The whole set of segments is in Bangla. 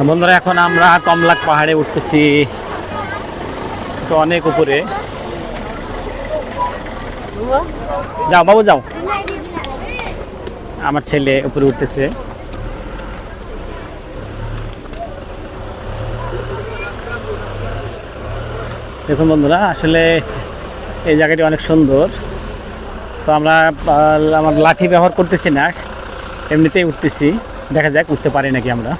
বন্ধুরা এখন আমরা কমলাক পাহাড়ে উঠতেছি, তো অনেক উপরে। যাও বাবু যাও, আমার ছেলে উপরে উঠতেছে। দেখুন বন্ধুরা, আসলে এই জায়গাটি অনেক সুন্দর। তো আমরা আমার লাঠি ব্যবহার করতেছি না, এমনিতেই উঠতেছি। দেখা যাক উঠতে পারি নাকি আমরা।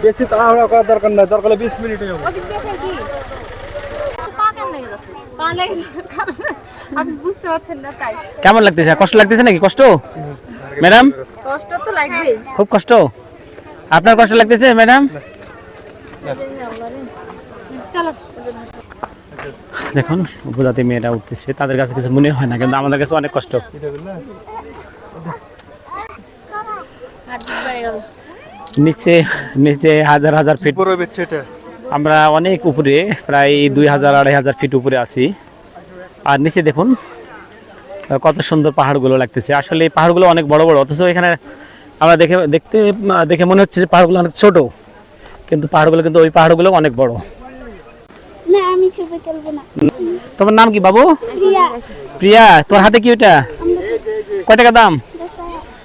বেশি তাড়াহুড়া করার দরকার নাই, দরকার 20 মিনিটে যাবো। আপনি বুঝতে পারছেন না তাই। কেমন লাগতেছে? কষ্ট লাগতেছে নাকি? কষ্ট ম্যাডাম? কষ্ট তো লাগবেই। খুব কষ্ট। আপনার কষ্ট লাগতেছে ম্যাডাম? চলো। দেখুন উপজাতি মেয়েরা উঠতেছে, তাদের কাছে কিছু মনে হয় না, কিন্তু আমাদের কাছে অনেক কষ্ট। নিচে নিচে হাজার হাজার ফিট, আমরা অনেক উপরে, প্রায় 2000-2500 ফিট উপরে আছি। আর নিচে দেখুন কত সুন্দর পাহাড়গুলো লাগতেছে। আসলে এই পাহাড়গুলো অনেক বড় বড়, অথচ এখানে আমরা দেখে মনে হচ্ছে যে পাহাড়গুলো অনেক ছোট, কিন্তু পাহাড়গুলো কিন্তু ওই পাহাড়গুলো অনেক বড়। না আমি ছবি তুলবো না। তোমার নাম কি বাবু? প্রিয়া। প্রিয়া, তোর হাতে কি ওটা? কয় টাকা দাম?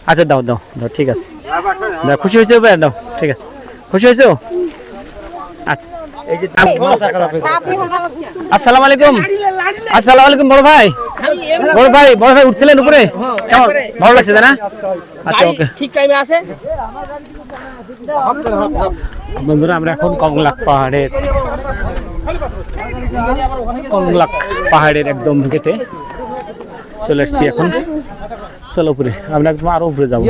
আচ্ছা দাও দাও দাও, ঠিক আছে। দাও, খুশি হয়েছে? দাও, ঠিক আছে। খুশি হয়েছো? আচ্ছা। আসসালামু আলাইকুম। আসসালামু আলাইকুম বড় ভাই। বড় ভাই উঠছিলেন উপরে? কেমন ভালো লাগছে তাই না? আচ্ছা ওকে, ঠিক টাইমে আছে। বন্ধুরা আমরা এখন কংলাক পাহাড়ের একদম গেটে চলে এসেছি। এখন চলো উপরে, আমরা একদম আরো উপরে যাবো।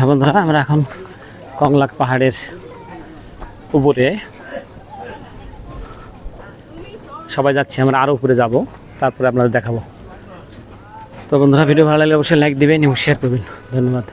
বন্ধুরা আমরা এখন কংলাক পাহাড়ের উপরে সবাই যাচ্ছি, আমরা আরো উপরে যাব, তারপরে আপনাদের দেখাবো। তো বন্ধুরা ভিডিও ভালো লাগলে অবশ্যই লাইক দিবেন এবং শেয়ার করবেন। ধন্যবাদ।